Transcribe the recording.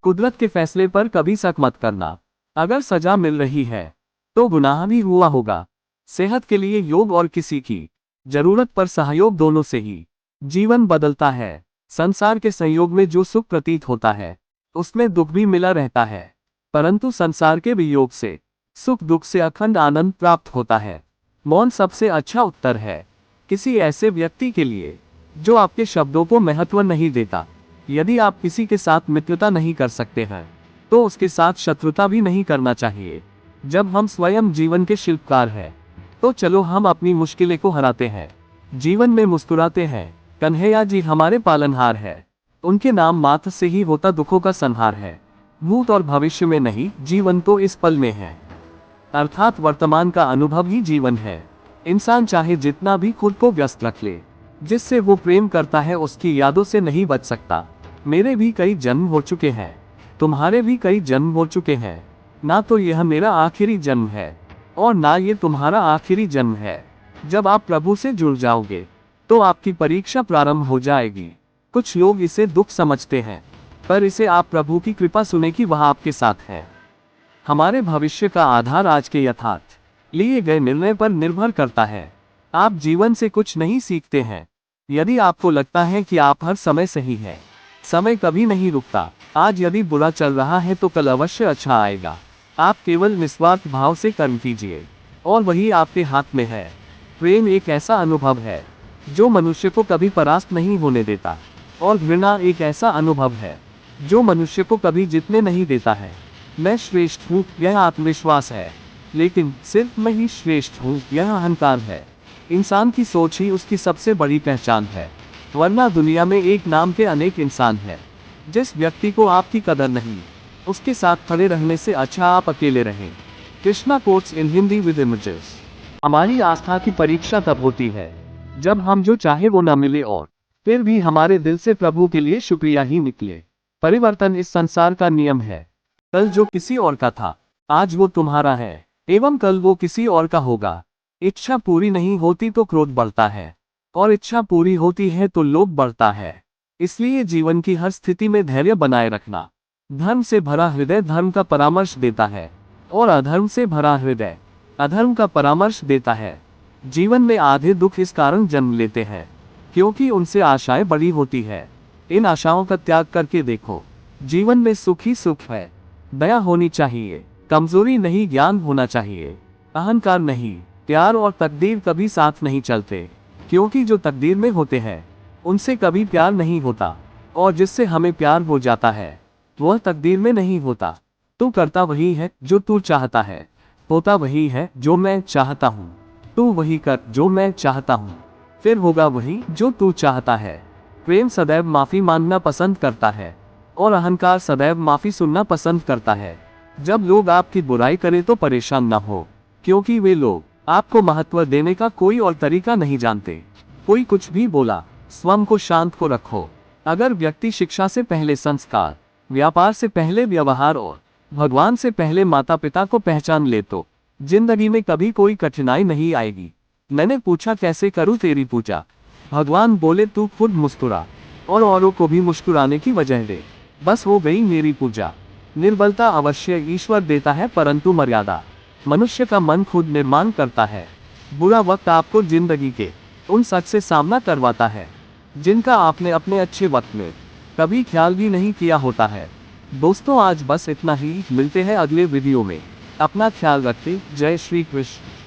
कुदरत के फैसले पर कभी शक मत करना। अगर सजा मिल रही है तो गुनाह भी हुआ होगा। सेहत के लिए योग और किसी की जरूरत पर सहयोग, दोनों से ही जीवन बदलता है। संसार के संयोग में जो सुख प्रतीत होता है उसमें दुख भी मिला रहता है, परंतु संसार के वियोग से सुख दुख से अखंड आनंद प्राप्त होता है। मौन सबसे अच्छा उत्तर है किसी ऐसे व्यक्ति के लिए जो आपके शब्दों को महत्व नहीं देता। यदि आप किसी के साथ मित्रता नहीं कर सकते हैं तो उसके साथ शत्रुता भी नहीं करना चाहिए। जब हम स्वयं जीवन के शिल्पकार हैं तो चलो हम अपनी मुश्किलें को हराते हैं, जीवन में मुस्कुराते हैं। कन्हैया जी हमारे पालनहार है, उनके नाम मात्र से ही होता दुखों का संहार है। भूत और भविष्य में नहीं, जीवन तो इस पल में है, अर्थात वर्तमान का अनुभव ही जीवन है। इंसान चाहे जितना भी खुद को व्यस्त रख ले, जिससे वो प्रेम करता है उसकी यादों से नहीं बच सकता। मेरे भी कई जन्म हो चुके हैं, तुम्हारे भी कई जन्म हो चुके हैं। ना तो यह मेरा आखिरी जन्म है और ना ये तुम्हारा आखिरी जन्म है। जब आप प्रभु से जुड़ जाओगे तो आपकी परीक्षा प्रारंभ हो जाएगी। कुछ लोग इसे दुख समझते हैं, पर इसे आप प्रभु की कृपा सुने कि वह आपके साथ है। हमारे भविष्य का आधार आज के यथार्थ लिए गए निर्णय पर निर्भर करता है। आप जीवन से कुछ नहीं सीखते हैं यदि आपको लगता है कि आप हर समय सही है। समय कभी नहीं रुकता। आज यदि बुरा चल रहा है तो कल अवश्य अच्छा आएगा। आप केवल निस्वार्थ भाव से कर्म कीजिए और वही आपके हाथ में है। प्रेम एक ऐसा अनुभव है जो मनुष्य को कभी परास्त नहीं होने देता, और घृणा एक ऐसा अनुभव है जो मनुष्य को कभी जीतने नहीं देता है। मैं श्रेष्ठ हूँ यह आत्मविश्वास है, लेकिन सिर्फ मैं ही श्रेष्ठ हूँ यह अहंकार है। इंसान की सोच ही उसकी सबसे बड़ी पहचान है, वरना दुनिया में एक नाम के अनेक इंसान हैं। जिस व्यक्ति को आपकी कदर नहीं, उसके साथ खड़े रहने से अच्छा आप अकेले रहें। Krishna quotes in Hindi with images. हमारी आस्था की परीक्षा तब होती है जब हम जो चाहे वो न मिले और फिर भी हमारे दिल से प्रभु के लिए शुक्रिया ही निकले। परिवर्तन इस संसार का नियम है। कल जो किसी और का था आज वो तुम्हारा है, एवं कल वो किसी और का होगा। इच्छा पूरी नहीं होती तो क्रोध बढ़ता है, और इच्छा पूरी होती है तो लोभ बढ़ता है। इसलिए जीवन की हर स्थिति में धैर्य बनाए रखना। धर्म से भरा हृदय धर्म का परामर्श देता है, और अधर्म से भरा हृदय अधर्म का परामर्श देता है। जीवन में आधे दुख इस कारण जन्म लेते हैं क्योंकि उनसे आशाएं बड़ी होती है। इन आशाओं का त्याग करके देखो, जीवन में सुख ही सुख है। दया होनी चाहिए, कमजोरी नहीं, ज्ञान होना चाहिए, अहंकार नहीं। प्यार और तकदीर कभी साथ नहीं चलते, क्योंकि जो तकदीर में होते हैं उनसे कभी प्यार नहीं होता, और जिससे हमें प्यार हो जाता है वह तकदीर में नहीं होता। तू करता वही है जो तू चाहता है, होता वही है जो मैं चाहता हूँ। तू वही कर जो मैं चाहता हूँ, फिर होगा वही जो तू चाहता है। प्रेम सदैव माफी मांगना पसंद करता है, और अहंकार सदैव माफी सुनना पसंद करता है। जब लोग आपकी बुराई करें तो परेशान न हो, क्योंकि वे लोग आपको महत्व देने का कोई और तरीका नहीं जानते। कोई कुछ भी बोला, स्वयं को शांत को रखो। अगर व्यक्ति शिक्षा से पहले संस्कार, व्यापार से पहले व्यवहार और भगवान से पहले माता पिता को पहचान ले तो जिंदगी में कभी कोई कठिनाई नहीं आएगी। मैंने पूछा कैसे करूं तेरी पूजा, भगवान बोले तू खुद मुस्कुरा और औरों को भी मुस्कुराने की वजह दे, बस हो गई मेरी पूजा। निर्बलता अवश्य ईश्वर देता है, परंतु मर्यादा मनुष्य का मन खुद निर्माण करता है। बुरा वक्त आपको जिंदगी के उन सच से सामना करवाता है जिनका आपने अपने अच्छे वक्त में कभी ख्याल भी नहीं किया होता है। दोस्तों आज बस इतना ही, मिलते हैं अगले वीडियो में। अपना ख्याल रखते, जय श्री कृष्ण।